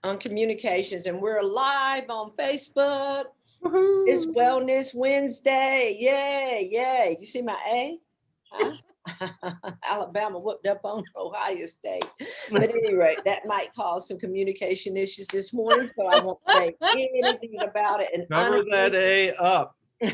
on communications, and we're live on Facebook. It's Woohoo! Wellness Wednesday. Yay, yay. You see my A? Huh? Alabama whooped up on Ohio State. But anyway, that might cause some communication issues this morning, so I won't say anything about it. And Cover that A up. cover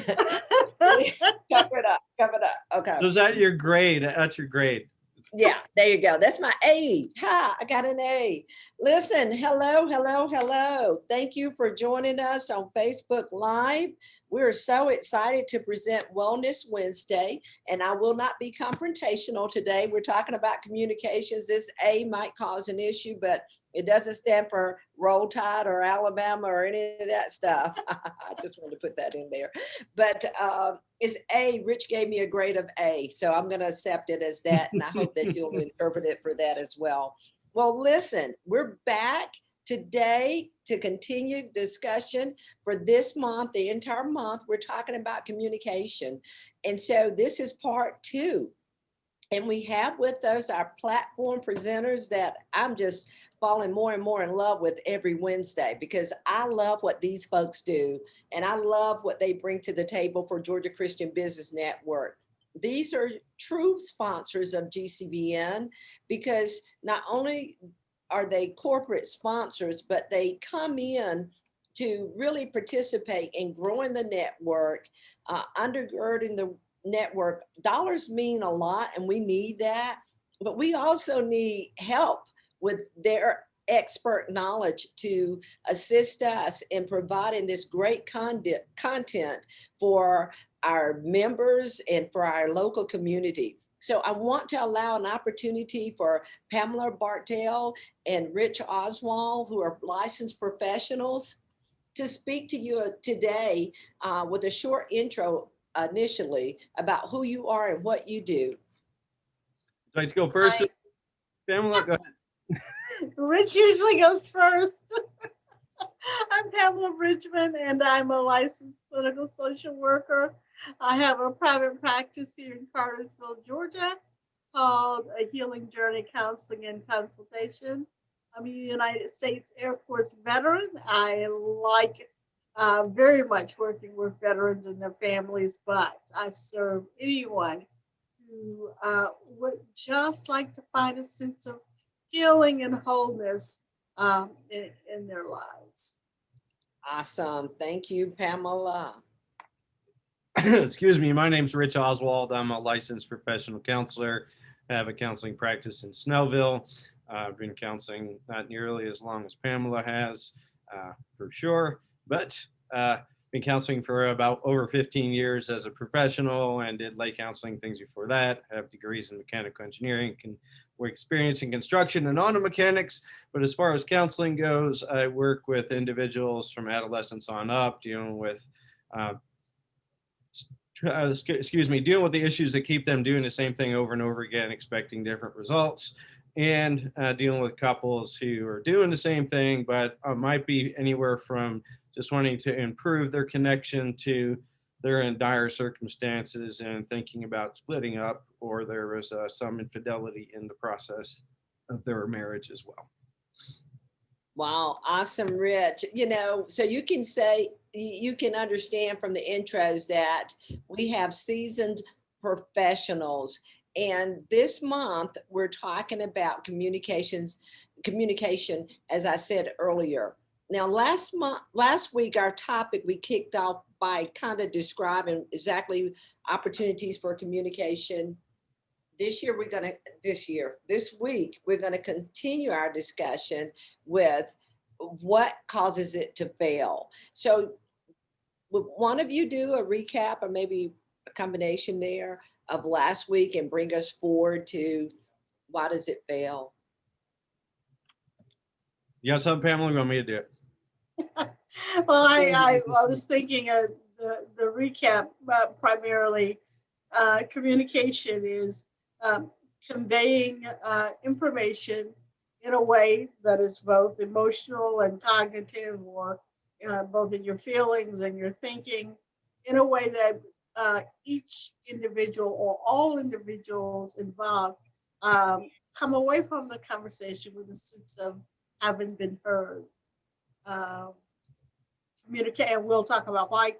it up, cover it up. Okay. So is that your grade? That's your grade. Yeah, there you go. That's my A. Ha, I got an A. Listen, hello, hello, hello. Thank you for joining us on Facebook Live. We're so excited to present Wellness Wednesday, and I will not be confrontational today. We're talking about communications. This A might cause an issue, but it doesn't stand for Roll Tide or Alabama or any of that stuff. I just wanted to put that in there. But it's A. Rich gave me a grade of A, so I'm going to accept it as that, and I hope that you'll interpret it for that as well. Well, listen, we're back today to continue discussion for this month, the entire month. We're talking about communication, and so this is part 2. And we have with us our platform presenters that I'm just falling more and more in love with every Wednesday, because I love what these folks do and I love what they bring to the table for Georgia Christian Business Network. These are true sponsors of GCBN, because not only are they corporate sponsors, but they come in to really participate in growing the network, undergirding the network. Dollars mean a lot and we need that, but we also need help with their expert knowledge to assist us in providing this great content for our members and for our local community. So I want to allow an opportunity for Pamela Bartell and Rich Oswald, who are licensed professionals, to speak to you today with a short intro initially about who you are and what you do. I'd like to go first. Hi. Pamela, go ahead. Rich usually goes first. I'm Pamela Bridgman, and I'm a licensed clinical social worker. I have a private practice here in Cartersville, Georgia, called A Healing Journey Counseling and Consultation. I'm a United States Air Force veteran. I like very much working with veterans and their families, but I serve anyone who would just like to find a sense of healing and wholeness in their lives. Awesome. Thank you, Pamela. Excuse me. My name's Rich Oswald. I'm a licensed professional counselor. I have a counseling practice in Snellville. I've been counseling not nearly as long as Pamela has, for sure, but been counseling for about over 15 years as a professional, and did lay counseling things before that. I have degrees in mechanical engineering, with experience in construction and auto mechanics. But as far as counseling goes, I work with individuals from adolescence on up, dealing with uh, dealing with the issues that keep them doing the same thing over and over again, expecting different results, and dealing with couples who are doing the same thing, but might be anywhere from just wanting to improve their connection to they're in dire circumstances and thinking about splitting up, or there was some infidelity in the process of their marriage as well. Wow, awesome, Rich. So you can say, you can understand from the intros that we have seasoned professionals. And this month, we're talking about communication, as I said earlier. Now, last week, our topic, we kicked off by kind of describing exactly opportunities for communication. This week, we're going to continue our discussion with what causes it to fail. So would one of you do a recap, or maybe a combination there, of last week and bring us forward to why does it fail? You got something, Pamela? You want me to do it? Well, I was thinking of the recap, primarily communication is um, conveying information in a way that is both emotional and cognitive, or both in your feelings and your thinking, in a way that each individual or all individuals involved come away from the conversation with a sense of having been heard. communicate, and we'll talk about why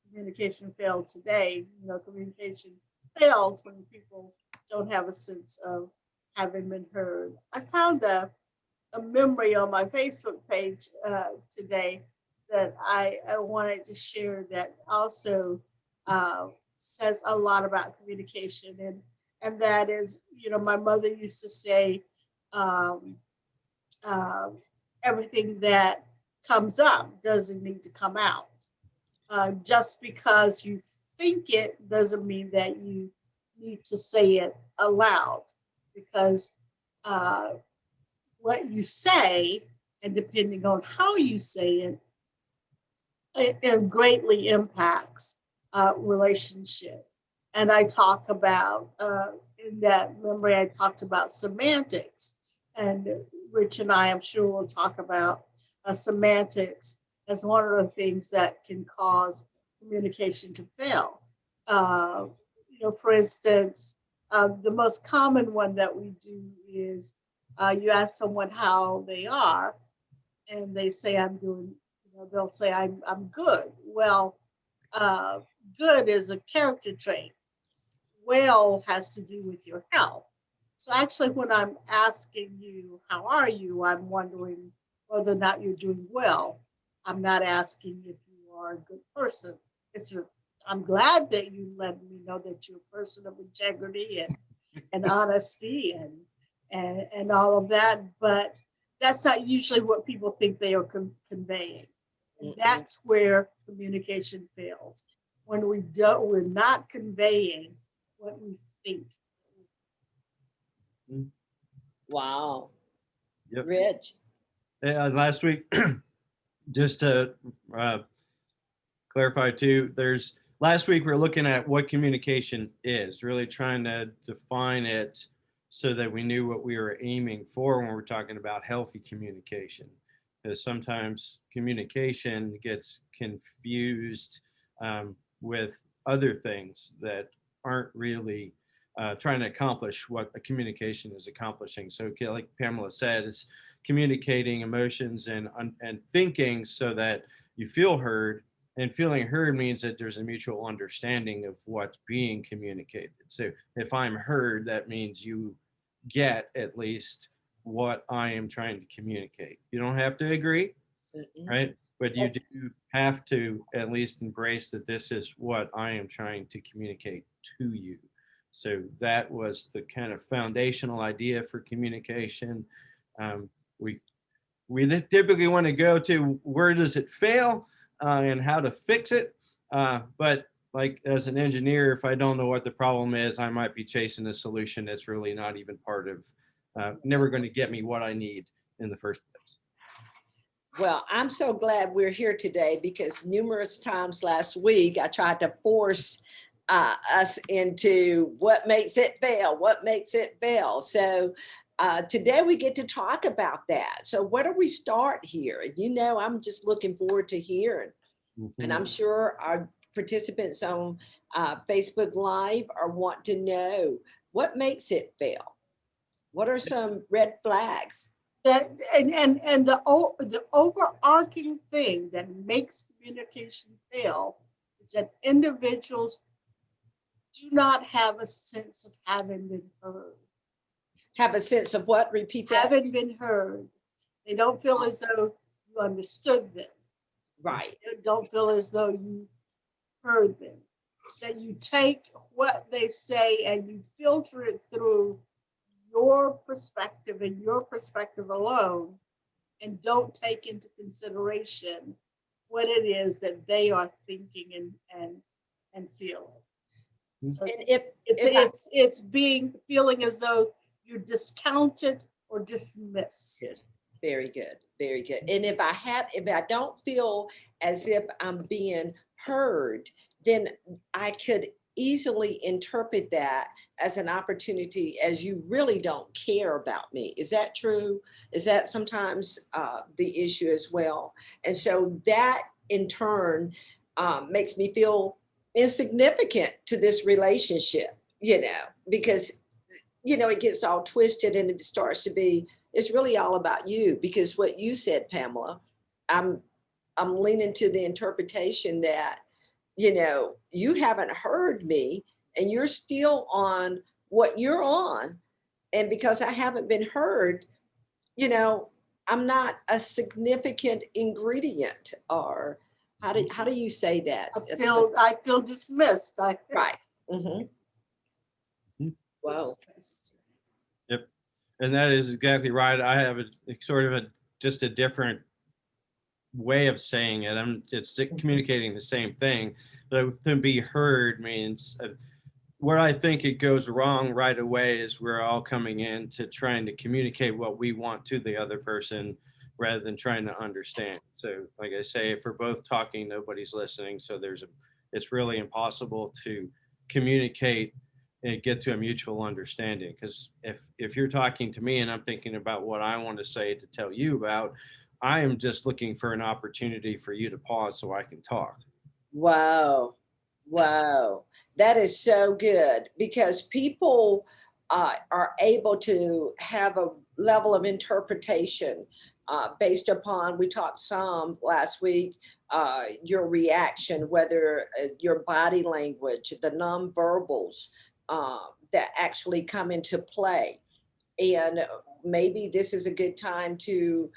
communication failed today. You know, communication fails when people don't have a sense of having been heard. I found a memory on my Facebook page today that I wanted to share that also says a lot about communication, and that is, you know, my mother used to say, um, everything that comes up doesn't need to come out. Just because you think it doesn't mean that you need to say it aloud, because what you say, and depending on how you say it, it greatly impacts relationship. And I talk about, in that memory, I talked about semantics. And Rich and I, I'm sure, will talk about semantics as one of the things that can cause communication to fail. You know, for instance, the most common one that we do is you ask someone how they are, and they say, I'm doing, you know, they'll say, I'm good. Well, good is a character trait. Well has to do with your health. So actually, when I'm asking you, how are you, I'm wondering whether or not you're doing well. I'm not asking if you are a good person. It's a, I'm glad that you let me know that you're a person of integrity and honesty and all of that, but that's not usually what people think they are conveying. And that's where communication fails. When we're not conveying what we think. Wow. Yep. Rich. Last week, just to clarify too, last week we were looking at what communication is, really trying to define it so that we knew what we were aiming for when we're talking about healthy communication. Because sometimes communication gets confused with other things that aren't really trying to accomplish what a communication is accomplishing. So like Pamela said, it's communicating emotions and thinking so that you feel heard, and feeling heard means that there's a mutual understanding of what's being communicated. So if I'm heard, that means you get at least what I am trying to communicate. You don't have to agree, right? But you do have to at least embrace that this is what I am trying to communicate to you. So that was the kind of foundational idea for communication. We typically want to go to where does it fail and how to fix it. But like as an engineer, if I don't know what the problem is, I might be chasing a solution that's really not even part of, never going to get me what I need in the first place. Well, I'm so glad we're here today, because numerous times last week I tried to force us into what makes it fail, what makes it fail. So today we get to talk about that. So where do we start here? You know, I'm just looking forward to hearing. And I'm sure our participants on Facebook Live are want to know what makes it fail. What are some red flags? That and the overarching thing that makes communication fail is that individuals do not have a sense of having been heard. Have a sense of what? Repeat that. Haven't been heard. They don't feel as though you understood them. Right. They don't feel as though you heard them. That you take what they say and you filter it through your perspective and your perspective alone, and don't take into consideration what it is that they are thinking and feeling. So And it's feeling as though you're discounted or dismissed. Very good, very good. And if I don't feel as if I'm being heard, then I could easily interpret that as an opportunity, as you really don't care about me. Is that true? Is that sometimes the issue as well? And so that in turn makes me feel insignificant to this relationship, you know, because, you know, it gets all twisted and it starts to be, it's really all about you, because what you said, Pamela, I'm leaning to the interpretation that, you know, you haven't heard me and you're still on what you're on. And because I haven't been heard, you know, I'm not a significant ingredient, or how do you say that? I feel dismissed. Right. Mm-hmm. Mhm. Wow. Dismissed. Yep. And that is exactly right. I have a sort of just a different way of saying it. It's communicating the same thing, but to be heard means where I think it goes wrong right away is we're all coming in to trying to communicate what we want to the other person rather than trying to understand. So, like I say, if we're both talking, nobody's listening. So it's really impossible to communicate and get to a mutual understanding. Because if you're talking to me and I'm thinking about what I want to say to tell you about, I am just looking for an opportunity for you to pause so I can talk. Wow. Wow. That is so good because people are able to have a level of interpretation based upon, we talked some last week, your reaction, whether your body language, the nonverbals that actually come into play. And maybe this is a good time to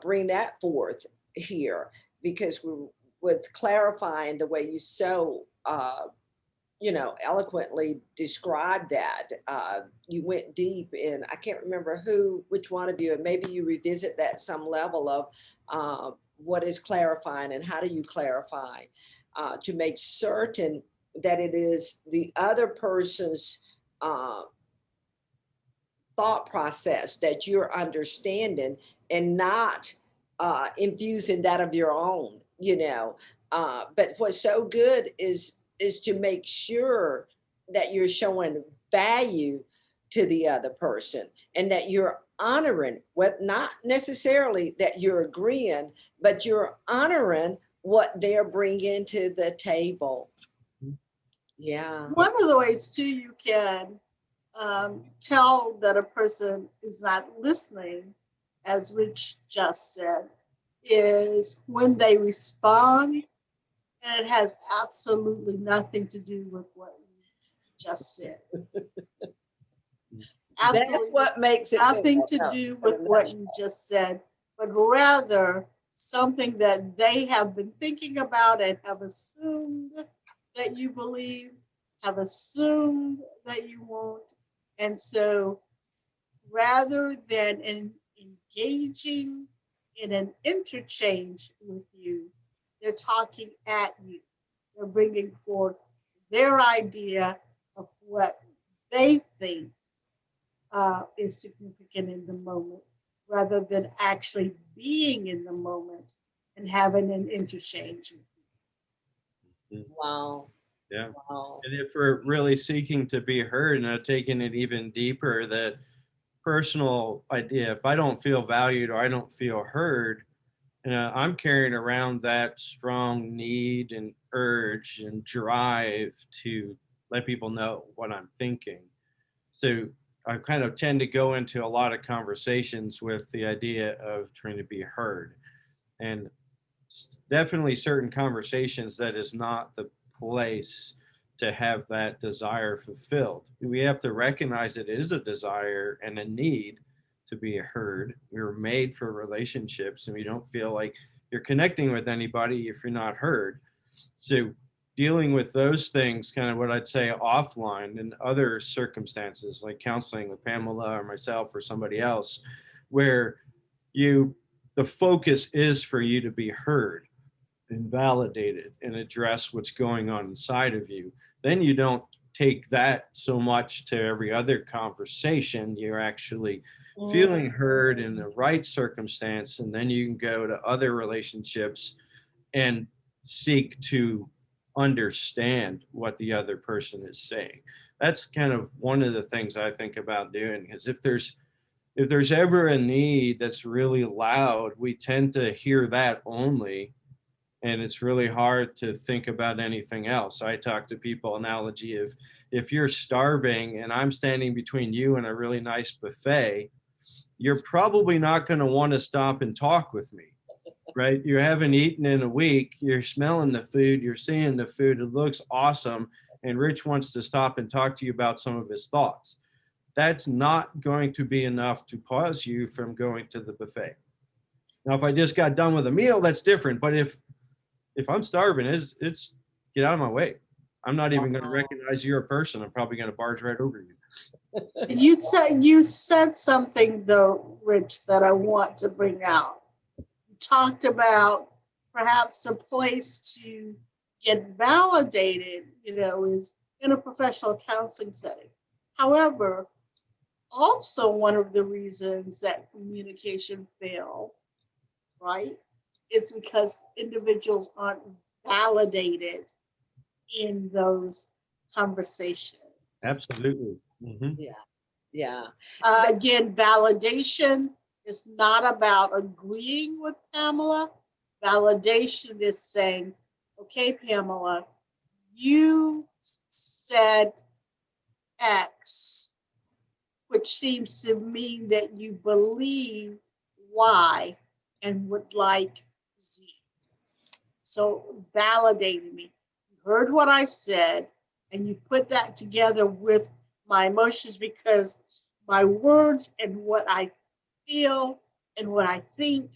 bring that forth here because with clarifying the way you so you know, eloquently described that, you went deep in, I can't remember which one of you, and maybe you revisit that some level of what is clarifying and how do you clarify to make certain that it is the other person's thought process that you're understanding and not infusing that of your own, you know. But what's so good is to make sure that you're showing value to the other person and that you're honoring what, not necessarily that you're agreeing, but you're honoring what they're bringing to the table. Yeah. One of the ways too you can tell that a person is not listening, as Rich just said, is when they respond and it has absolutely nothing to do with what you just said. That's Absolutely what makes it nothing good. to No, do in with a what nutshell. you just said, but rather something that they have been thinking about and have assumed that you believe, have assumed that you won't. And so rather than engaging in an interchange with you, they're talking at you. They're bringing forth their idea of what they think is significant in the moment, rather than actually being in the moment and having an interchange. Wow. Yeah. Wow. And if we're really seeking to be heard and taking it even deeper, that personal idea, if I don't feel valued or I don't feel heard, I'm carrying around that strong need and urge and drive to let people know what I'm thinking. So I kind of tend to go into a lot of conversations with the idea of trying to be heard. And definitely certain conversations that is not the place to have that desire fulfilled. We have to recognize it is a desire and a need to be heard. We were made for relationships, and we don't feel like you're connecting with anybody if you're not heard. So dealing with those things, kind of what I'd say offline in other circumstances, like counseling with Pamela or myself or somebody else, where you the focus is for you to be heard and validated and address what's going on inside of you. Then you don't take that so much to every other conversation. You're actually feeling heard in the right circumstance, and then you can go to other relationships and seek to understand what the other person is saying. That's kind of one of the things I think about doing, is if there's ever a need that's really loud, we tend to hear that only, and it's really hard to think about anything else. I talk to people analogy of, if you're starving and I'm standing between you and a really nice buffet, you're probably not going to want to stop and talk with me, right? You haven't eaten in a week. You're smelling the food. You're seeing the food. It looks awesome. And Rich wants to stop and talk to you about some of his thoughts. That's not going to be enough to pause you from going to the buffet. Now, if I just got done with a meal, that's different. But if I'm starving, it's get out of my way. I'm not even going to recognize you're a person. I'm probably going to barge right over you. You said something though, Rich, that I want to bring out. You talked about perhaps a place to get validated, is in a professional counseling setting. However, also one of the reasons that communication fail, right, it's because individuals aren't validated in those conversations. Absolutely. Mhm. Yeah. Yeah. Again, validation is not about agreeing with Pamela. Validation is saying, okay, Pamela, you said X, which seems to mean that you believe Y and would like Z. So validating me. You heard what I said, and you put that together with my emotions, because my words and what I feel and what I think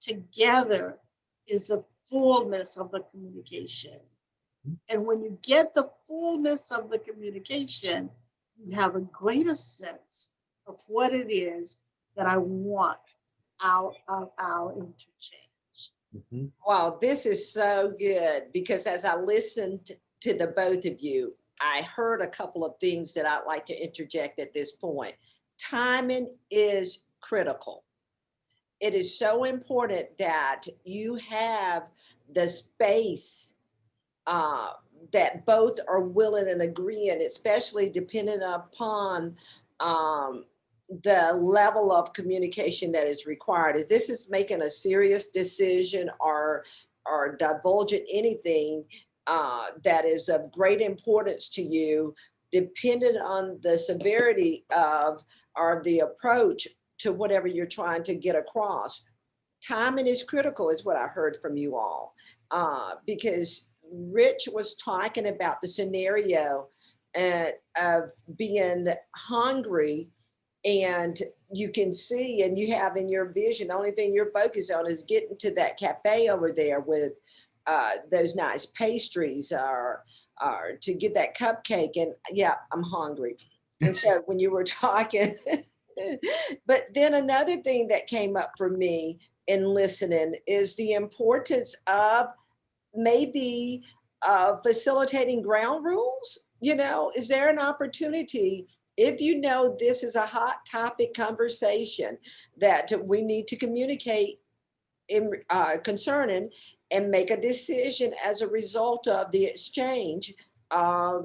together is the fullness of the communication. And when you get the fullness of the communication, you have a greater sense of what it is that I want out of our interchange. Mhm. Wow, this is so good, because as I listened to the both of you, I heard a couple of things that I'd like to interject at this point. Timing is critical. It is so important that you have the space uh, that both are willing and agreeing, especially depending upon um, the level of communication that is required. Is this is making a serious decision or divulging anything that is of great importance to you, depending on the severity of or the approach to whatever you're trying to get across. Timing is critical, is what I heard from you all, because Rich was talking about the scenario of being hungry, and you can see and you have in your vision, the only thing you're focused on is getting to that cafe over there with those nice pastries, or to get that cupcake. And yeah, I'm hungry. And so when you were talking, but then another thing that came up for me in listening is the importance of maybe facilitating ground rules. Is there an opportunity, if you know this is a hot topic conversation that we need to communicate in concerning, and make a decision as a result of the exchange,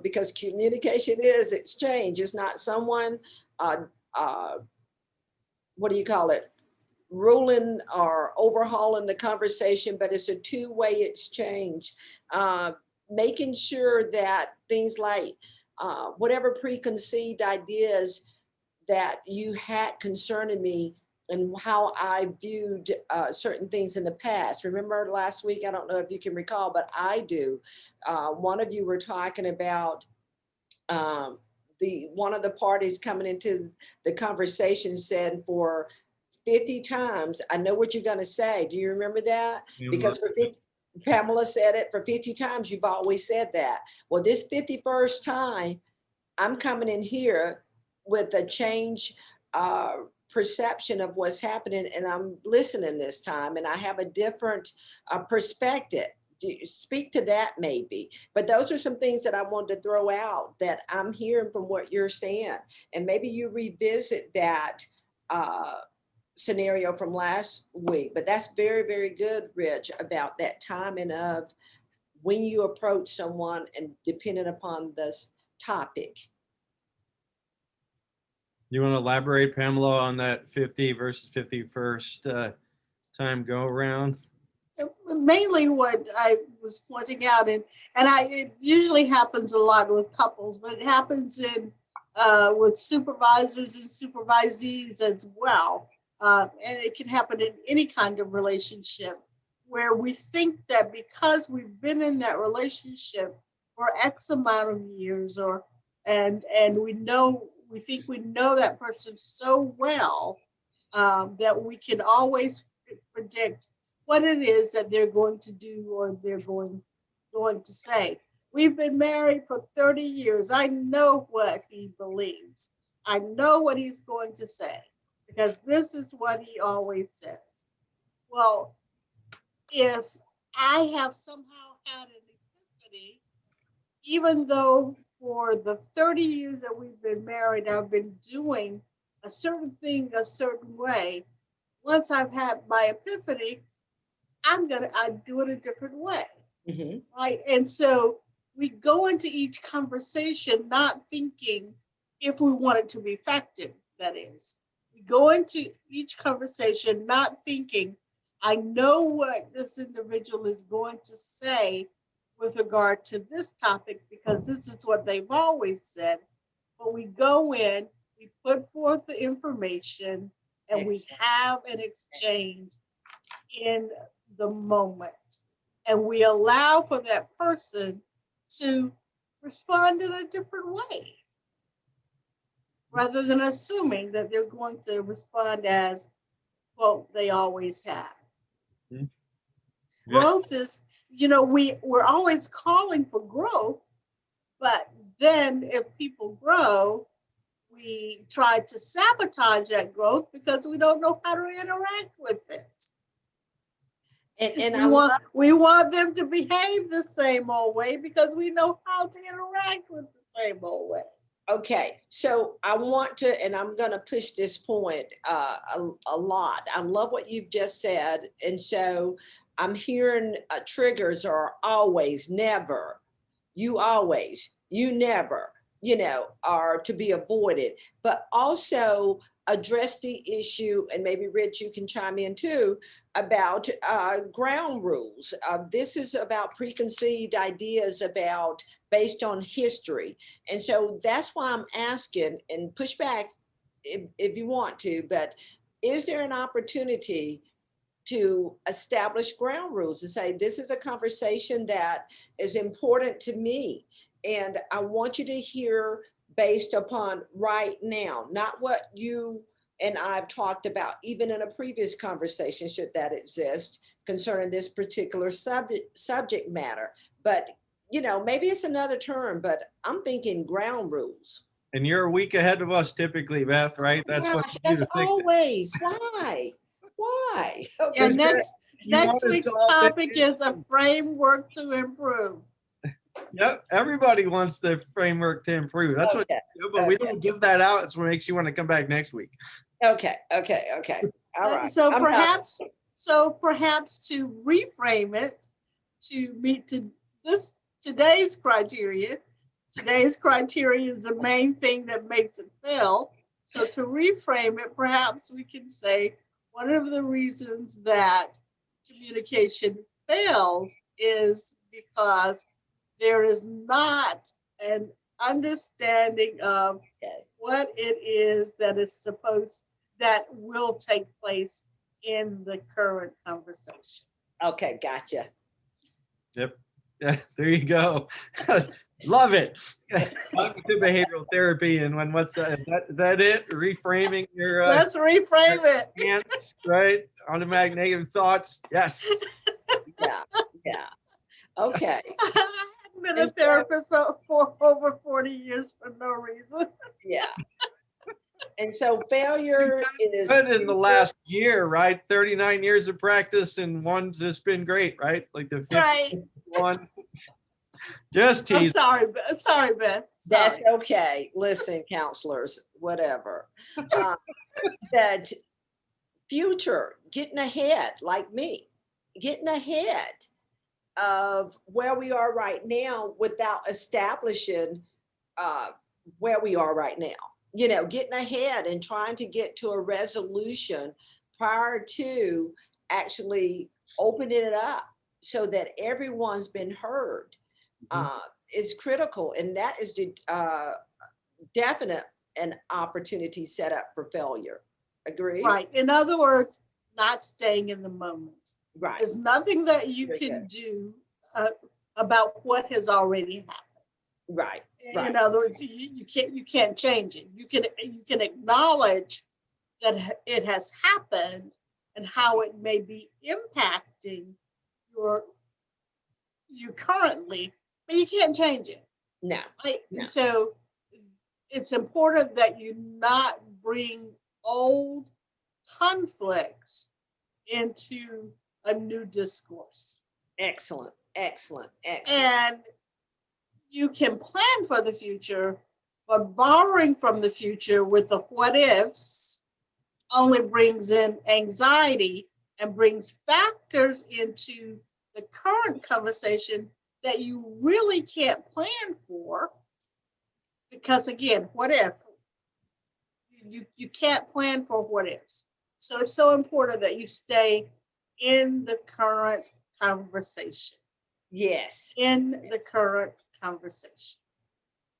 because communication is exchange. It's not someone, uh, uh, what do you call it, ruling or overhauling the conversation, but it's a two-way exchange. Uh, Making sure that things like whatever preconceived ideas that you had concerning me and how I viewed certain things in the past. Remember last week, I don't know if you can recall, but I do. One of you were talking about um, the one of the parties coming into the conversation said for 50 times, I know what you're going to say. Do you remember that? Because for 50, Pamela said it, for 50 times, you've always said that. Well, this 51st time, I'm coming in here with a change perception of what's happening, and I'm listening this time, and I have a different perspective. Speak to that maybe. But those are some things that I wanted to throw out that I'm hearing from what you're saying. And maybe you revisit that scenario from last week. But that's very, very good, Rich, about that timing of when you approach someone and depending upon this topic. You want to elaborate, Pamela, on that 50 versus 51st time go around? Mainly what I was pointing out, and it usually happens a lot with couples, but it happens in with supervisors and supervisees as well, and it can happen in any kind of relationship. where we think that because we've been in that relationship for X amount of years, or and we think we know that person so well, that we can always predict what it is that they're going to do or they're going to say. We've been married for 30 years. I know what he believes. I know what he's going to say because this is what he always says. Well, if I have somehow had an epiphany, even though for the 30 years that we've been married, I've been doing a certain thing a certain way. Once I've had my epiphany, I do it a different way. Mhm. Right. And so we go into each conversation not thinking, if we want it to be effective, that is. We go into each conversation not thinking, I know what this individual is going to say with regard to this topic because this is what they've always said. But we go in, we put forth the information, and we have an exchange in the moment. And we allow for that person to respond in a different way rather than assuming that they're going to respond as, well, they always have. Mhm. Yeah. Growth is, we're always calling for growth, but then if people grow, we try to sabotage that growth because we don't know how to interact with it. And We want them to behave the same old way because we know how to interact with the same old way. okay, so I want to, and I'm going to push this point a lot. I love what you've just said. And so I'm hearing triggers are always, never, you always, you never, are to be avoided, but also address the issue, and maybe Rich, you can chime in too, about ground rules. This is about preconceived ideas about based on history. And so that's why I'm asking, and push back if you want to, but is there an opportunity to establish ground rules and say, this is a conversation that is important to me. And I want you to hear based upon right now, not what you and I've talked about, even in a previous conversation, should that exist, concerning this particular subject matter. But, maybe it's another term, but I'm thinking ground rules. And you're a week ahead of us typically, Beth, right? That's what Gosh, you do as to fix it. always. Why? Why? Okay. And Because you next wanna week's solve it. topic is a framework to improve. Yep, everybody wants the framework to improve. That's what, Okay. but we Okay. don't give that out. It's what makes you want to come back next week. Okay. All right. So I'm perhaps to reframe it to meet to today's criteria. Today's criteria is the main thing that makes it fail. So to reframe it, perhaps we can say one of the reasons that communication fails is because there is not an understanding of Okay. what it is that will take place in the current conversation. Okay, gotcha. Yep. Yeah, there you go. Love it. Cognitive behavioral therapy. And what's that? Is that it? Reframing your Let's reframe it. stance, right? Automatic negative thoughts. Yes. Yeah. Okay. I haven't been a therapist for over 40 years for no reason. Yeah. And so failure is Good in the last year, right? 39 years of practice and one's just been great, right? Like the Right. one. Just I'm tease. sorry, Beth. Sorry, Beth. That's Sorry. okay. Listen, counselors, whatever. That future, getting ahead, like me, getting ahead of where we are right now without establishing where we are right now. Getting ahead and trying to get to a resolution prior to actually opening it up so that everyone's been heard is critical. And that is the definite an opportunity set up for failure. Agree? Right. In other words, not staying in the moment. Right, There's nothing that you Very can good. do about what has already happened. right, In right. other words, you can't change it. You can acknowledge that it has happened and how it may be impacting your you currently, but you can't change it. No, Right? no. And so it's important that you not bring old conflicts into a new discourse. Excellent, excellent, excellent. And you can plan for the future, but borrowing from the future with the what ifs only brings in anxiety and brings factors into the current conversation that you really can't plan for. Because again, what if? You can't plan for what ifs. So it's so important that you stay in the current conversation. Yes. In the current conversation.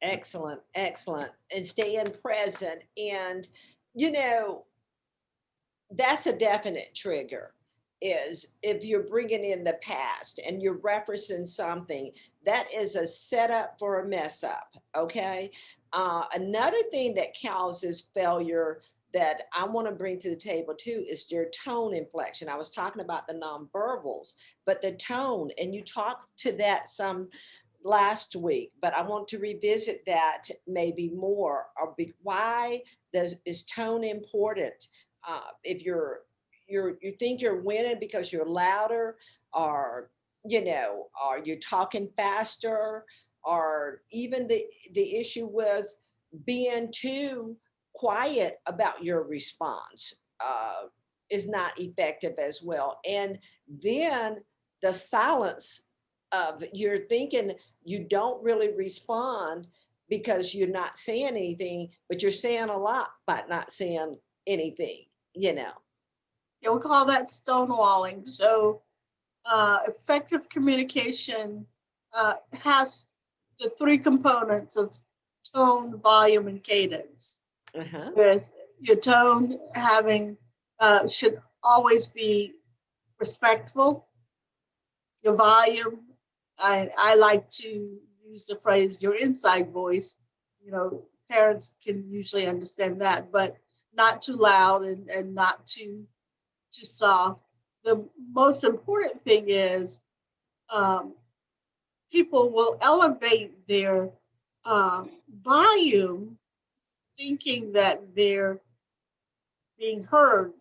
Excellent, excellent. And staying present. And, you know, that's a definite trigger is if you're bringing in the past and you're referencing something that is a setup for a mess up. Okay. Another thing that causes failure that I want to bring to the table too is your tone inflection. I was talking about the nonverbals, but the tone, and you talked to that some last week, but I want to revisit that maybe more. Why is tone important? If you think you're winning because you're louder, or or you're talking faster, or even the issue with being too quiet about your response is not effective as well. And then the silence of you're thinking you don't really respond because you're not saying anything, but you're saying a lot by not saying anything, you know. Yeah, we call that stonewalling. So effective communication has the three components of tone, volume, and cadence. Uh-huh. With your tone having should always be respectful. Your volume, I like to use the phrase your inside voice. You know, parents can usually understand that, but not too loud and not too soft. The most important thing is um, people will elevate their volume thinking that they're being heard,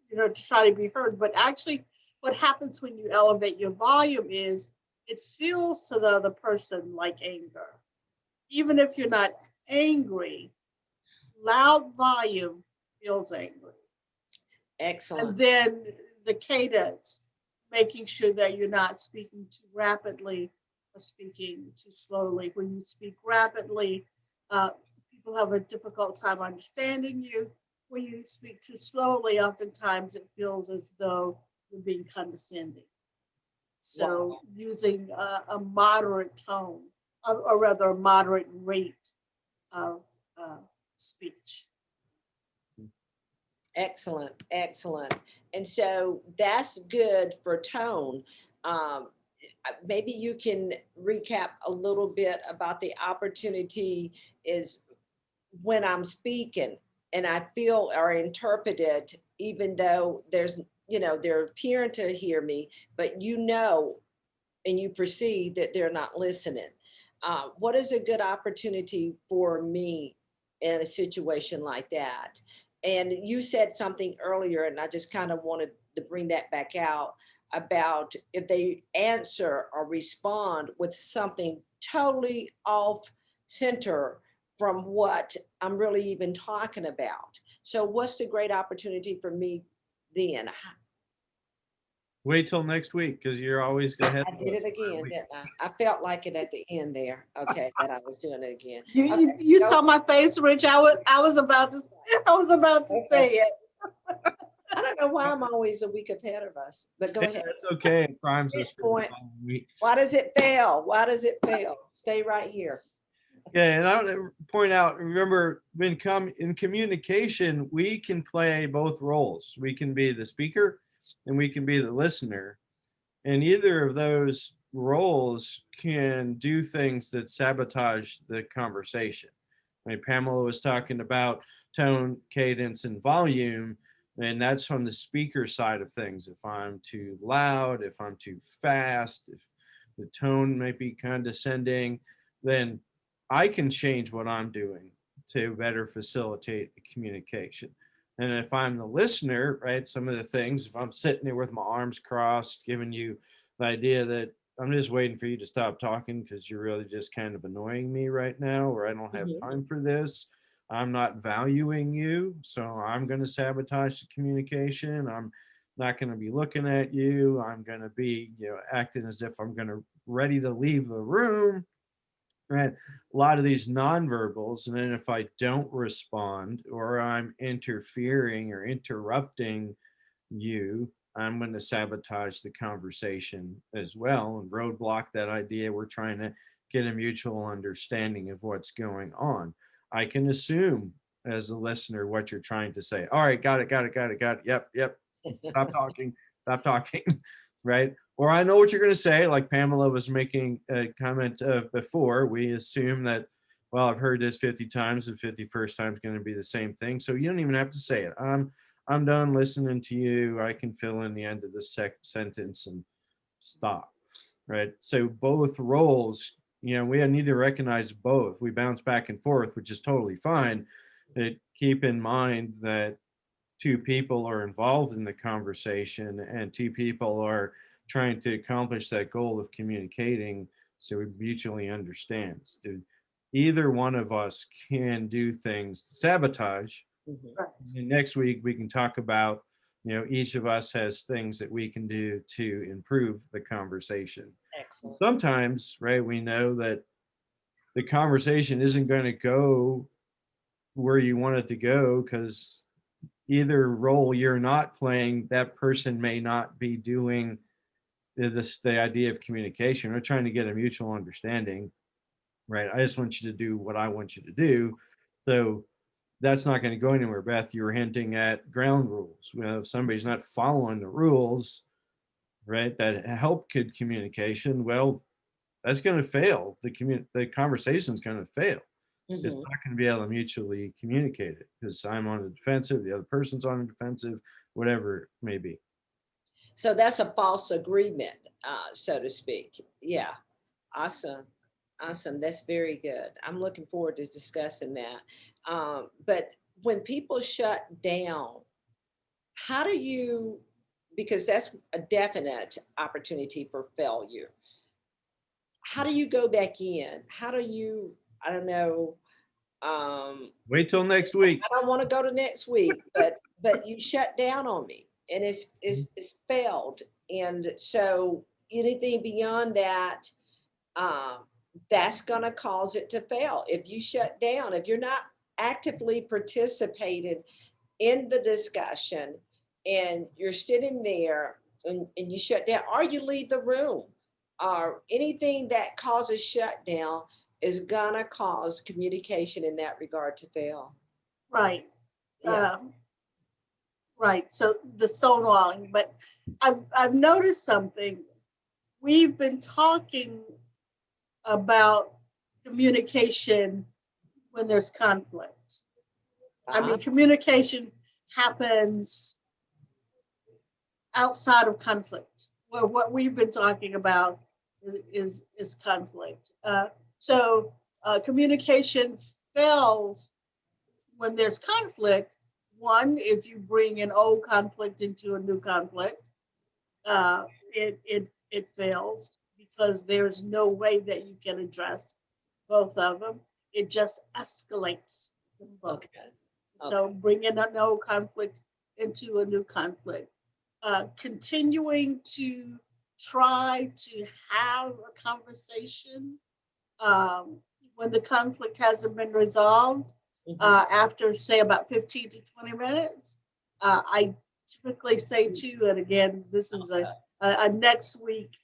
you know, to try to be heard. But actually, what happens when you elevate your volume is it feels to the other person like anger. Even if you're not angry, loud volume feels angry. And Excellent. then the cadence, making sure that you're not speaking too rapidly or speaking too slowly. When you speak rapidly, uh, people have a difficult time understanding you. When you speak too slowly, oftentimes it feels as though you're being condescending. Wow. So using a moderate tone, or rather a moderate rate of speech. Excellent, excellent. And so that's good for tone. Maybe you can recap a little bit about the opportunity is when I'm speaking and I feel or interpret it, even though they're appearing to hear me, but and you perceive that they're not listening. What is a good opportunity for me in a situation like that? And you said something earlier, and I just kind of wanted to bring that back out about if they answer or respond with something totally off center from what I'm really even talking about. So, what's the great opportunity for me then? Wait till next week because you're always ahead I of did us it by a again, week. didn't I? I felt like it at the end there. Okay, that I was doing it again. You Go saw my face, Rich. I was about to I was about to Okay. say it. I don't know why I'm always a week ahead of us, but go Yeah, ahead. that's okay. Crimes Good is for the point. following week. Why does it fail? Why does it fail? Stay right here. Yeah, and I want to point out, remember, in communication, we can play both roles. We can be the speaker and we can be the listener. And either of those roles can do things that sabotage the conversation. I mean, Pamela was talking about tone, cadence, and volume, and that's on the speaker side of things. If I'm too loud, if I'm too fast, if the tone might be condescending, then I can change what I'm doing to better facilitate the communication. And if I'm the listener, right, some of the things, if I'm sitting there with my arms crossed, giving you the idea that I'm just waiting for you to stop talking because you're really just kind of annoying me right now, or I don't have Mhm. time for this. I'm not valuing you, so I'm going to sabotage the communication. I'm not going to be looking at you. I'm going to be, acting as if I'm going to ready to leave the room. Right. A lot of these nonverbals, and then if I don't respond or I'm interfering or interrupting you, I'm going to sabotage the conversation as well and roadblock that idea. We're trying to get a mutual understanding of what's going on. I can assume as a listener what you're trying to say. All right, got it, got it, got it, got it. Yep, yep. Stop talking, stop talking. Right. Or I know what you're going to say, like Pamela was making a comment of before. We assume that, well, I've heard this 50 times, the 51st time is going to be the same thing. So you don't even have to say it. I'm done listening to you. I can fill in the end of the sentence and stop. Right. So both roles, we need to recognize both. We bounce back and forth, which is totally fine. But keep in mind that two people are involved in the conversation and two people are trying to accomplish that goal of communicating so we mutually understands. Either one of us can do things to sabotage. Mhm. Right. And next week we can talk about, each of us has things that we can do to improve the conversation. Excellent. Sometimes, right, we know that the conversation isn't going to go where you want it to go because either role you're not playing, that person may not be doing the idea of communication. We're trying to get a mutual understanding, right? I just want you to do what I want you to do. So that's not going to go anywhere. Beth, you were hinting at ground rules. If somebody's not following the rules, right, that help good communication, well, that's going to fail. The conversation's going to fail. It's Mhm. not going to be able to mutually communicate it because I'm on the defensive, the other person's on the defensive, whatever it may be. So that's a false agreement, so to speak. Yeah. Awesome. Awesome. That's very good. I'm looking forward to discussing that. But when people shut down, how do you, because that's a definite opportunity for failure. How do you go back in? How do you, I don't know, Wait till next week. I don't want to go to next week, but you shut down on me and it's failed. And so anything beyond that, um, that's going to cause it to fail. If you shut down, if you're not actively participating in the discussion and you're sitting there and you shut down or you leave the room or anything that causes shutdown is going to cause communication in that regard to fail. Right. Yeah. Right. So the so long, but I've noticed something. We've been talking about communication when there's conflict. I mean, communication happens outside of conflict. Well, what we've been talking about is conflict. So communication fails when there's conflict. One, if you bring an old conflict into a new conflict, it fails because there's no way that you can address both of them. It just escalates them both. Okay. So bringing an old conflict into a new conflict, continuing to try to have a conversation when the conflict hasn't been resolved Mhm. after, say, about 15 to 20 minutes. I typically say to, and again, this is a next week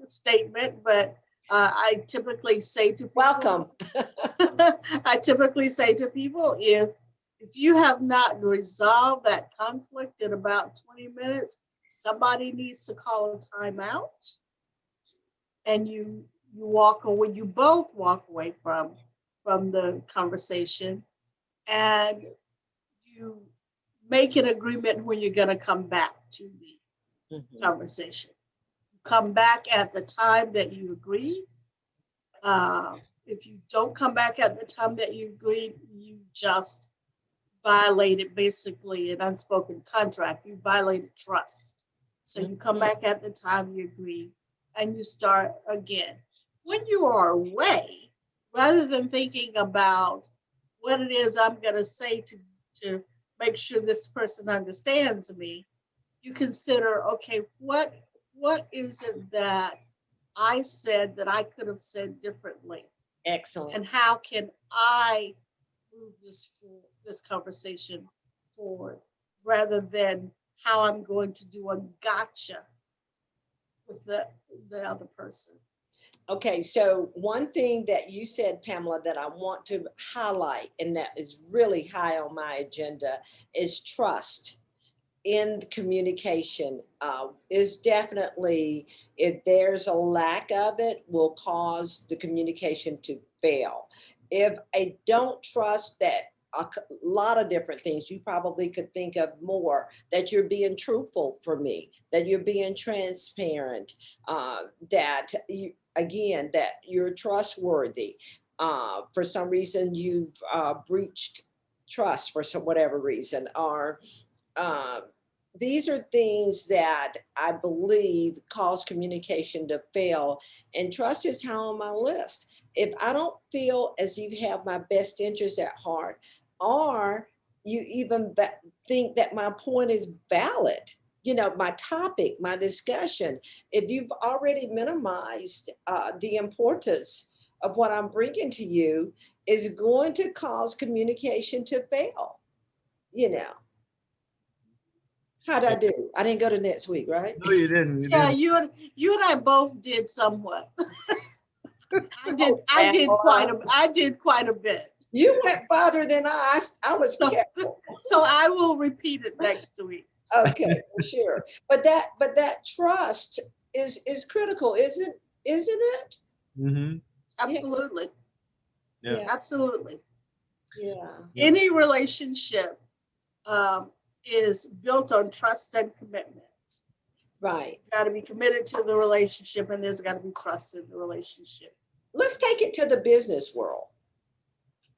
statement, but I typically say to people, Welcome. I typically say to people, if you have not resolved that conflict in about 20 minutes, somebody needs to call a timeout, and you walk away, you both walk away from the conversation, and you make an agreement when you're going to come back to the Mhm. conversation. Come back at the time that you agreed. If you don't come back at the time that you agreed, you just violated basically an unspoken contract. You violated trust. So you come back at the time you agree and you start again. When you are away, rather than thinking about what it is I'm going to say to make sure this person understands me, you consider, okay, what is it that I said that I could have said differently? Excellent. And how can I move this conversation forward rather than how I'm going to do a gotcha with the other person. Okay, so one thing that you said, Pamela, that I want to highlight, and that is really high on my agenda, is trust in communication. Is definitely, if there's a lack of it, will cause the communication to fail. If I don't trust that, lot of different things, you probably could think of more, that you're being truthful for me, that you're being transparent, that you, again, that you're trustworthy. For some reason, you've breached trust for some whatever reason, or um, these are things that I believe cause communication to fail, and trust is high on my list. If I don't feel as you have my best interest at heart, or you even think that my point is valid, you know, my topic, my discussion, if you've already minimized the importance of what I'm bringing to you, is going to cause communication to fail, you know. How'd I do? I didn't go to next week, right? No, you didn't. You Yeah, didn't. you and I both did somewhat. Oh, I did quite a bit. you went farther than I was So, careful. so I will repeat it next week. Okay, for sure. But that trust is critical, isn't it? Mm-hmm. Yeah, Absolutely. Yeah. yeah, Absolutely. yeah. Yeah. Any relationship um, is built on trust and commitment. Right. Got to be committed to the relationship, and there's got to be trust in the relationship. Let's take it to the business world.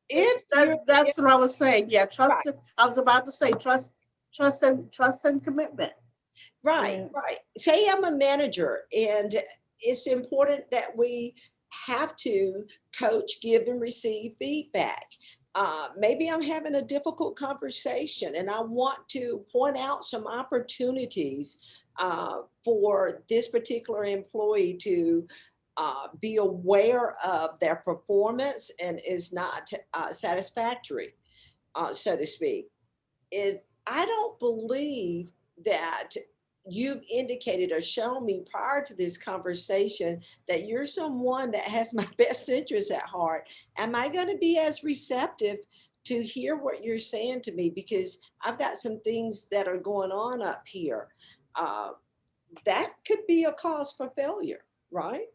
If you're That's what I was saying. Yeah, right, trust. I was about to say trust and commitment. right, Yeah. right. Say I'm a manager, and it's important that we have to coach, give, and receive feedback. Maybe I'm having a difficult conversation, and I want to point out some opportunities for this particular employee to be aware of their performance and is not satisfactory, so to speak. It, I don't believe that you've indicated or shown me prior to this conversation that you're someone that has my best interests at heart. Am I going to be as receptive to hear what you're saying to me? Because I've got some things that are going on up here. Uh, that could be a cause for failure, right?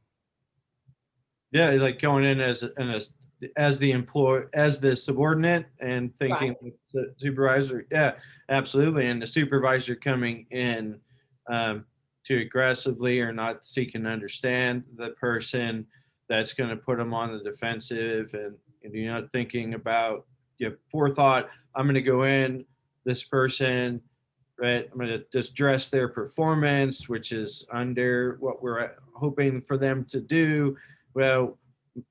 Yeah, like going in as the employee, as the subordinate, and thinking Right. the supervisor. Yeah, absolutely. And the supervisor coming in to aggressively or not seeking to understand the person, that's going to put them on the defensive, and you're not thinking about, you know, forethought. I'm going to go in, this person, right? I'm going to just dress their performance, which is under what we're hoping for them to do. Well,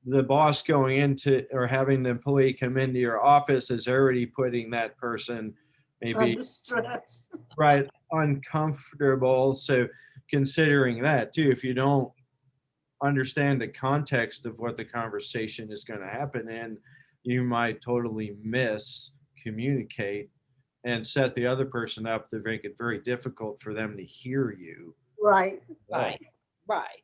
the boss going into or having the employee come into your office is already putting that person maybe Under stress. right uncomfortable. So considering that too, if you don't understand the context of what the conversation is going to happen in, you might totally miss communicate and set the other person up to make it very difficult for them to hear you. Right. Right, right.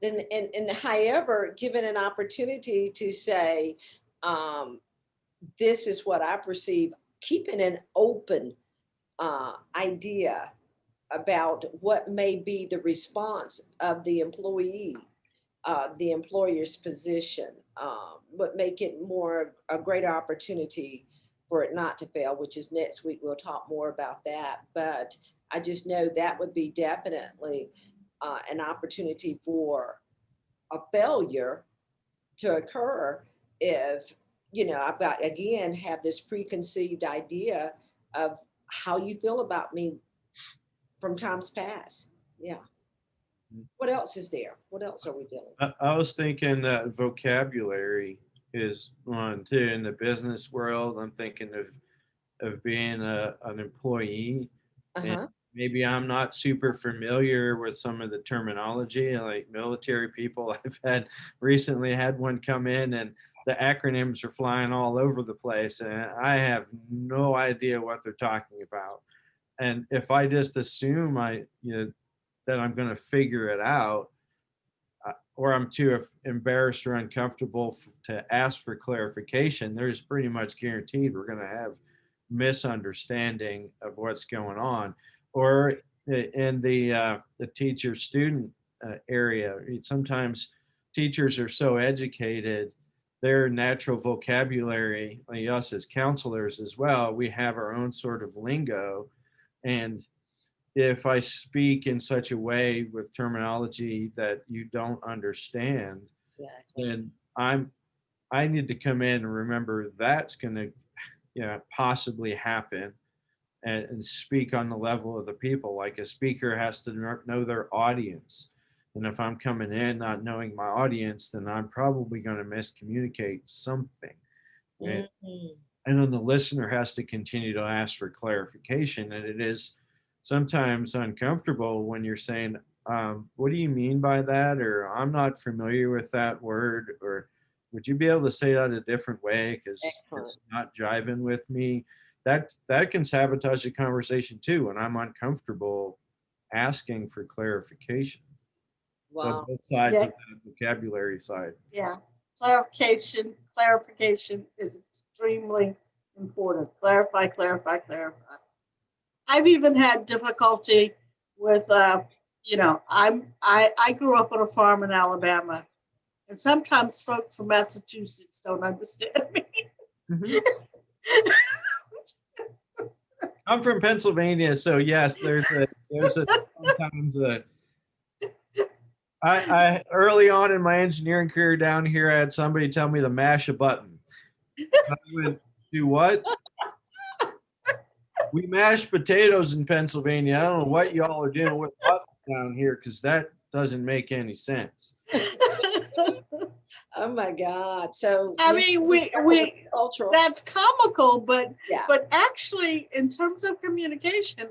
And however, given an opportunity to say, um, this is what I perceive, keeping an open idea about what may be the response of the employee, the employer's position, what make it more a greater opportunity for it not to fail, which is next week. We'll talk more about that. But I just know that would be definitely an opportunity for a failure to occur if, I've got, again, have this preconceived idea of how you feel about me from times past. Yeah. What else is there? What else are we doing? I was thinking that vocabulary is one too in the business world. I'm thinking of being an employee, and Uh-huh. maybe I'm not super familiar with some of the terminology, like military people. Recently had one come in, and the acronyms are flying all over the place, and I have no idea what they're talking about. And if I just assume that I'm going to figure it out, or I'm too embarrassed or uncomfortable to ask for clarification, there's pretty much guaranteed we're going to have misunderstanding of what's going on. Or in the teacher student area, sometimes teachers are so educated, their natural vocabulary, like us as counselors as well, we have our own sort of lingo. And if I speak in such a way with terminology that you don't understand, Exactly. then I need to come in and remember that's going to, possibly happen, and speak on the level of the people. Like a speaker has to know their audience. And if I'm coming in not knowing my audience, then I'm probably going to miscommunicate something. And, Mhm. and then the listener has to continue to ask for clarification. And it is sometimes uncomfortable when you're saying, what do you mean by that? Or I'm not familiar with that word. Or would you be able to say that a different way? Because Excellent. it's not jiving with me. That can sabotage the conversation too. And I'm uncomfortable asking for clarification. So Wow. both sides Yeah, of the vocabulary side. yeah. Clarification is extremely important. Clarify, clarify, clarify. I've even had difficulty with, I grew up on a farm in Alabama, and sometimes folks from Massachusetts don't understand me. Mhm. I'm from Pennsylvania, so yes, there's a sometimes a I early on in my engineering career down here, I had somebody tell me to mash a button. I went, do what? We mash potatoes in Pennsylvania. I don't know what y'all are doing with buttons down here because that doesn't make any sense. Oh my God. So I you have mean, to be careful with cultural. that's comical, but Yeah. actually, in terms of communication,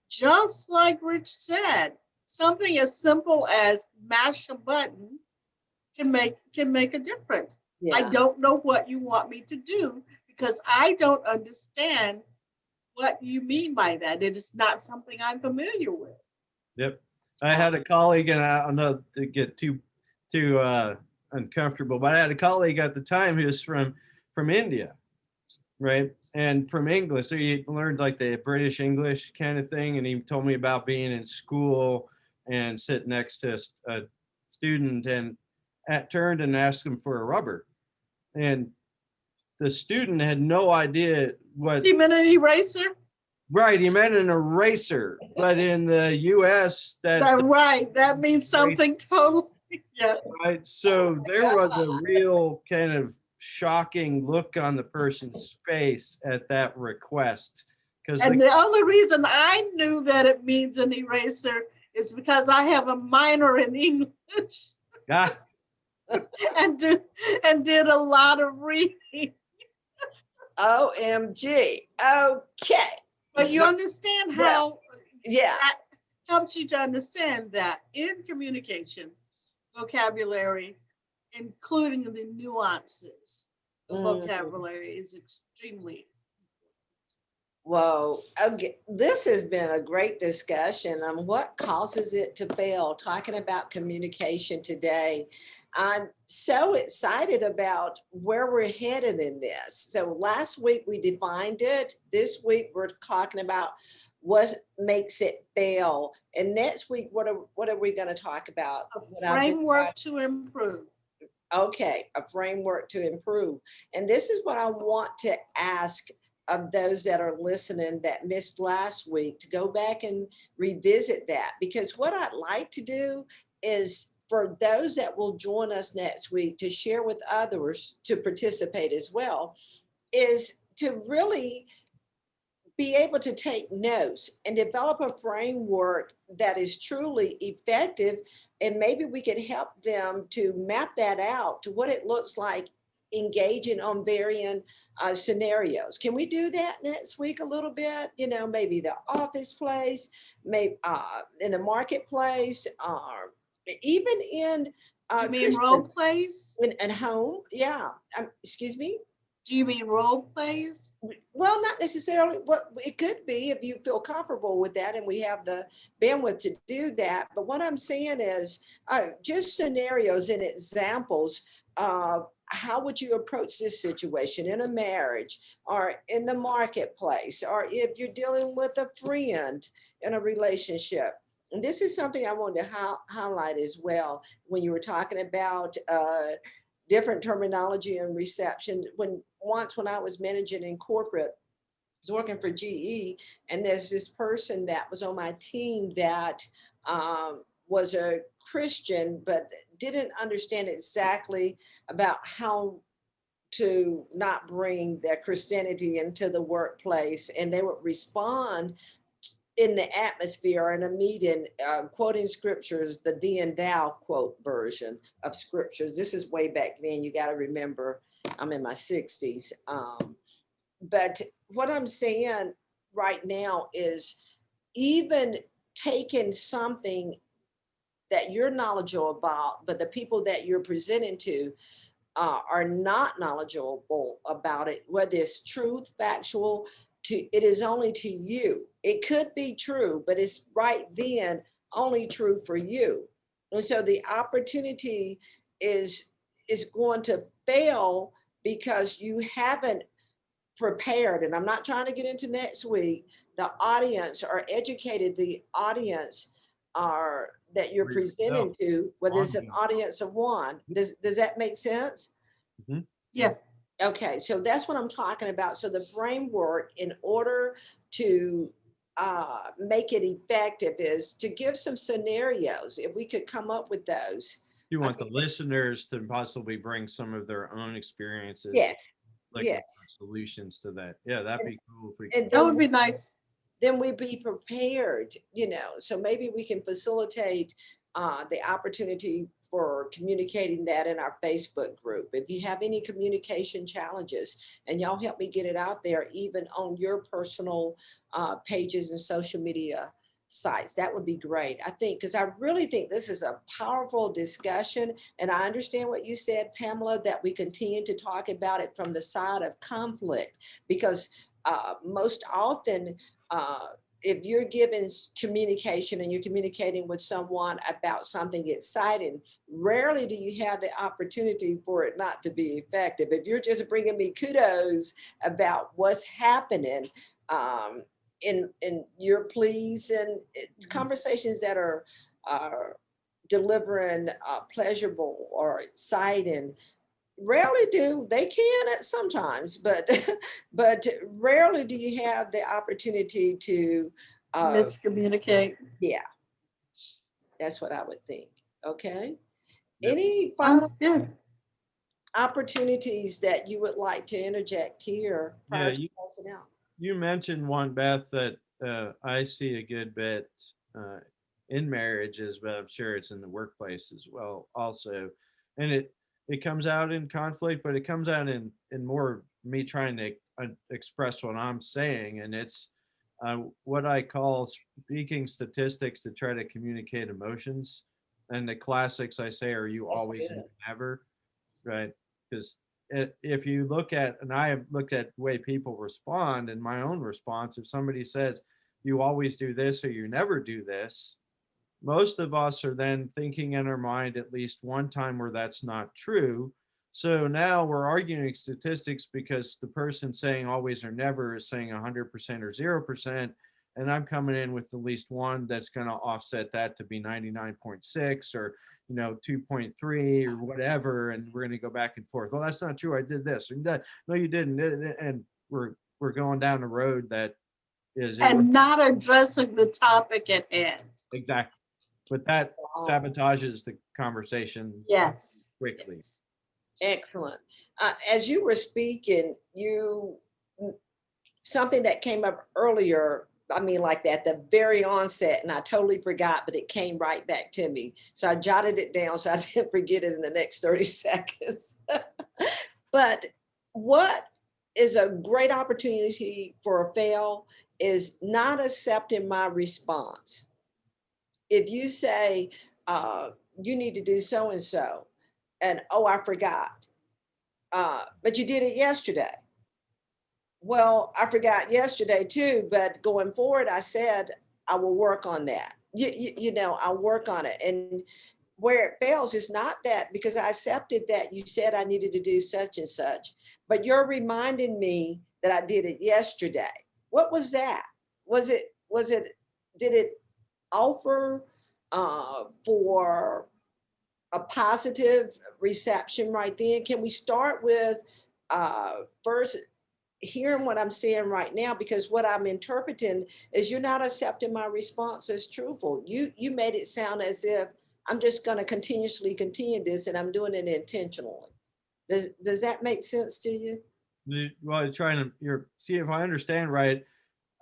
just like Rich said, something as simple as mash a button can make a difference. I Yeah. don't know what you want me to do because I don't understand what you mean by that. It is not something I'm familiar with. Yep. I had a colleague, and I don't know to get too uncomfortable, but I had a colleague at the time who was from India, right? And from English, so he learned like the British English kind of thing. And he told me about being in school and sitting next to a student, and turned and asked him for a rubber. And the student had no idea what. You meant an eraser? Right, he meant an eraser, but in the U.S., Right. That means something totally. Yeah. right. So there was a real kind of shocking look on the person's face at that request, because And the only reason I knew that it means an eraser is because I have a minor in English God, and did a lot of reading. OMG. Okay. But you understand how Yeah. that helps you to understand that in communication, vocabulary, including the nuances of Mhm. vocabulary, is extremely. Whoa. Okay. This has been a great discussion on what causes it to fail, talking about communication today. I'm so excited about where we're headed in this. So last week we defined it. This week we're talking about what makes it fail? And next week, what are we going to talk about? A What I've been framework to improve. Okay, a framework to improve. And this is what I want to ask of those that are listening that missed last week, to go back and revisit that. Because what I'd like to do is for those that will join us next week to share with others to participate as well, is to really be able to take notes and develop a framework that is truly effective. And maybe we could help them to map that out to what it looks like engaging on varying scenarios. Can we do that next week a little bit? You know, maybe the office place, maybe in the marketplace, or even in You mean role Christian plays? and home. Yeah. Excuse me. Do you mean role plays? Well, not necessarily. What it could be if you feel comfortable with that, and we have the bandwidth to do that. But what I'm saying is just scenarios and examples of how would you approach this situation in a marriage or in the marketplace, or if you're dealing with a friend in a relationship. And this is something I wanted to highlight as well when you were talking about different terminology and reception. When I was managing in corporate, I was working for GE, and there's this person that was on my team that was a Christian, but didn't understand exactly about how to not bring their Christianity into the workplace. And they would respond in the atmosphere in a meeting, quoting scriptures, the thee and thou quote version of scriptures. This is way back then. You got to remember, I'm in my 60s. But what I'm saying right now is even taking something that you're knowledgeable about, but the people that you're presenting to are not knowledgeable about it, whether it's truth, factual, it is only to you. It could be true, but it's right then only true for you. And so the opportunity is going to fail because you haven't prepared. And I'm not trying to get into next week. The audience are educated. The audience are that you're For yourself. presenting to, whether it's an Audience. audience of one. Does that make sense? Mhm. Yeah. Okay, so that's what I'm talking about. So the framework, in order to make it effective, is to give some scenarios. If we could come up with those. You I want the think that- listeners to possibly bring some of their own experiences, Yes, looking yes. for solutions to that. Yeah, that'd be cool if we And could. That then would be nice. we be prepared, so maybe we can facilitate the opportunity for communicating that in our Facebook group. If you have any communication challenges, and y'all help me get it out there, even on your personal pages and social media sites, that would be great. I think, because I really think this is a powerful discussion. And I understand what you said, Pamela, that we continue to talk about it from the side of conflict, because most often, if you're given communication and you're communicating with someone about something exciting, rarely do you have the opportunity for it not to be effective. If you're just bringing me kudos about what's happening, in your pleas and conversations that are delivering pleasurable or exciting, rarely do they can at sometimes, but but rarely do you have the opportunity to Miscommunicate. yeah, that's what I would think. Okay. Yep. Any final Sounds good. opportunities that you would like to interject here prior Yeah, to closing out? You mentioned one, Beth, that I see a good bit in marriages, but I'm sure it's in the workplace as well, also. And it comes out in conflict, but it comes out in more me trying to express what I'm saying, and it's what I call speaking statistics to try to communicate emotions. And the classics I say are "you That's always, good. you never," right? Because if you look at, and I have looked at the way people respond, and my own response, if somebody says you always do this or you never do this, most of us are then thinking in our mind at least one time where that's not true. So now we're arguing statistics because the person saying always or never is saying 100% or 0%. and I'm coming in with at least one that's going to offset that to be 99.6 or 2.3 or whatever, and we're going to go back and forth. Well, that's not true. I did this and that. No, you didn't. And we're going down a road that is And not addressing the topic at hand. exactly, but that sabotages the conversation Yes. quickly. Yes. Excellent. As you were speaking, something that came up earlier, I mean, like at the very onset, and I totally forgot, but it came right back to me. So I jotted it down so I didn't forget it in the next 30 seconds. But what is a great opportunity for a fail is not accepting my response. If you say, you need to do so-and-so, and oh, I forgot, but you did it yesterday. Well, I forgot yesterday too, but going forward, I said, I will work on that. I'll work on it. And where it fails is not that, because I accepted that you said I needed to do such and such, but you're reminding me that I did it yesterday. What was that? Did it offer for a positive reception right then? Can we start with first hearing what I'm saying right now? Because what I'm interpreting is you're not accepting my response as truthful. You made it sound as if I'm just going to continuously continue this and I'm doing it intentionally. Does that make sense to you? Well, see if I understand right.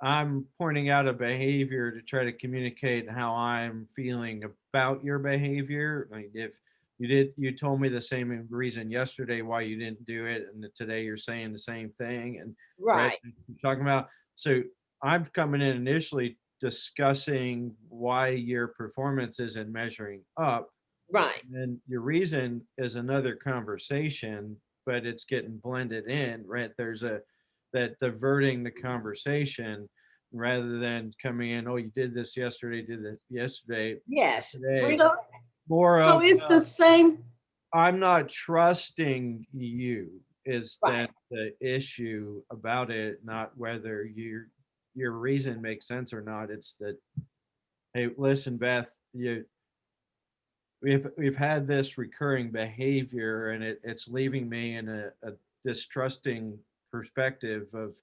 I'm pointing out a behavior to try to communicate how I'm feeling about your behavior. Like if you told me the same reason yesterday why you didn't do it, and today you're saying the same thing, and Right. you're talking about. So I'm coming in initially discussing why your performance isn't measuring up, Right. and your reason is another conversation, but it's getting blended in, right? There's that diverting the conversation rather than coming in, oh, you did this yesterday, did that yesterday. Yes. Today, So, more so of it's the same. I'm not trusting you is Right. that the issue about it, not whether your reason makes sense or not. It's that, hey, listen, Beth, we've had this recurring behavior, and it's leaving me in a distrusting perspective of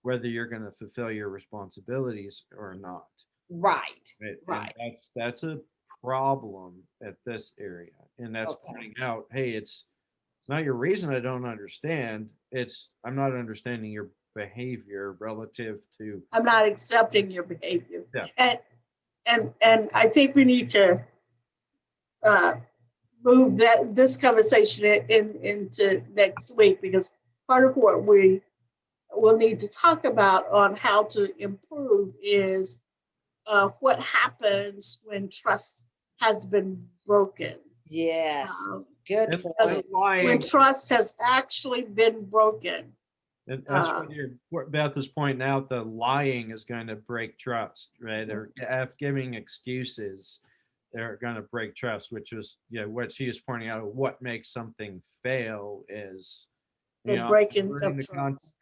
whether you're going to fulfill your responsibilities or not. Right. Right? Right. And that's a problem at this area, and that's Okay. pointing out, hey, it's not your reason I don't understand. It's I'm not understanding your behavior relative to. I'm not accepting your behavior. Yeah. And I think we need to move this conversation into next week, because part of what we will need to talk about on how to improve is what happens when trust has been broken. Yes. Um, Good And point. lying, when trust has actually been broken. and that's what Beth is pointing out. The lying is going to break trust, right? Or giving excuses, they're going to break trust, which was what she is pointing out. What makes something fail is Breaking during of the trust.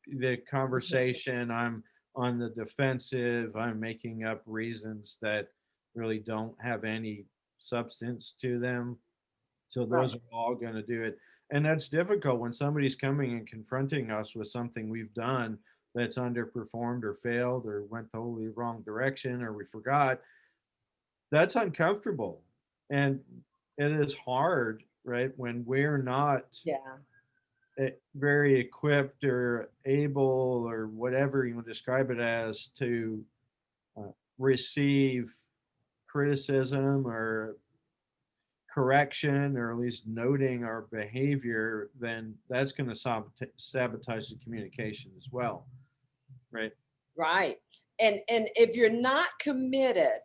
the conversation, I'm on the defensive. I'm making up reasons that really don't have any substance to them. So those Right. are all going to do it. And that's difficult when somebody's coming and confronting us with something we've done that's underperformed or failed or went totally wrong direction or we forgot. That's uncomfortable. And it is hard, right? When we're not Yeah. very equipped or able or whatever you want to describe it as to receive criticism or correction, or at least noting our behavior, then that's going to sabotage the communication as well, right? Right. And if you're not committed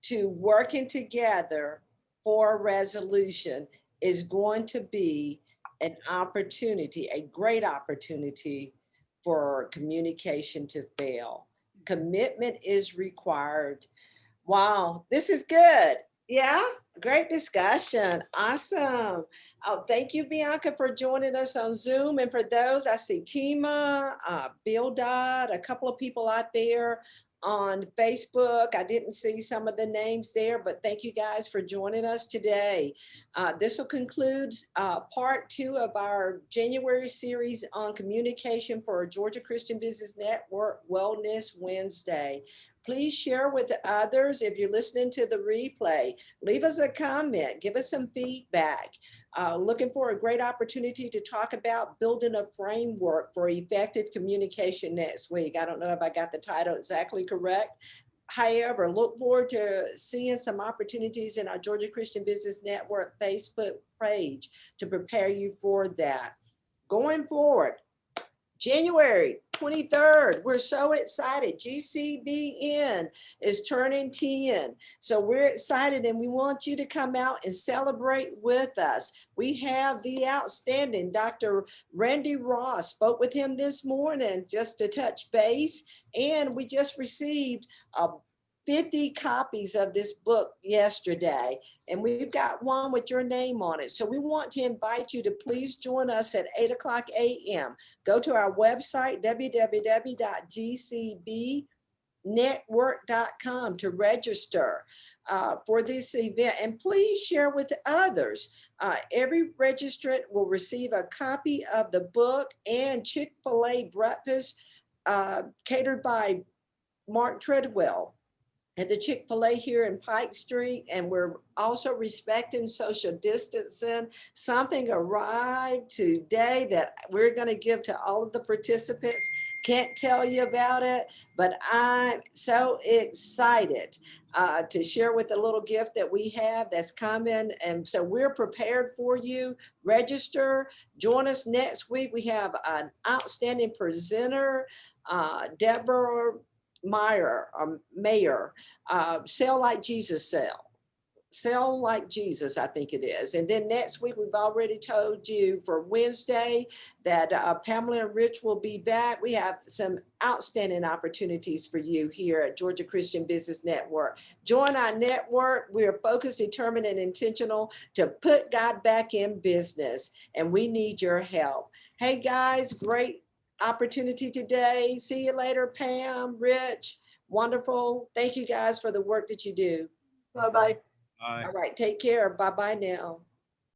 to working together for a resolution, is going to be an opportunity, a great opportunity for communication to fail. Commitment is required. Wow, this is good. Yeah, Great discussion. Awesome. Oh, thank you, Bianca, for joining us on Zoom. And for those, I see Kima, Bill Dodd, a couple of people out there on Facebook. I didn't see some of the names there, but thank you guys for joining us today. This will conclude part 2 of our January series on communication for Georgia Christian Business Network Wellness Wednesday. Please share with others. If you're listening to the replay, leave us a comment, give us some feedback. Looking for a great opportunity to talk about building a framework for effective communication next week. I don't know if I got the title exactly correct. However, look forward to seeing some opportunities in our Georgia Christian Business Network Facebook page to prepare you for that. Going forward, January 23rd, we're so excited. GCBN is turning 10. So we're excited and we want you to come out and celebrate with us. We have the outstanding Dr. Randy Ross. Spoke with him this morning just to touch base. And we just received 50 copies of this book yesterday, and we've got one with your name on it. So we want to invite you to please join us at 8:00 a.m. Go to our website, www.gcbnetwork.com, to register for this event. And please share with others. Every registrant will receive a copy of the book and Chick-fil-A breakfast catered by Mark Treadwell at the Chick-fil-A here in Pike Street. And we're also respecting social distancing. Something arrived today that we're going to give to all of the participants. Can't tell you about it, but I'm so excited to share with the little gift that we have that's coming. And so we're prepared for you. Register, join us next week. We have an outstanding presenter, Deborah Mayer, Sell Like Jesus Sell Like Jesus, I think it is. And then next week, we've already told you for Wednesday that Pamela and Rich will be back. We have some outstanding opportunities for you here at Georgia Christian Business Network. Join our network. We are focused, determined, and intentional to put God back in business, and we need your help. Hey guys, great opportunity today. See you later, Pam, Rich. Wonderful. Thank you guys for the work that you do. Bye-bye. Bye. All right, take care. Bye-bye now.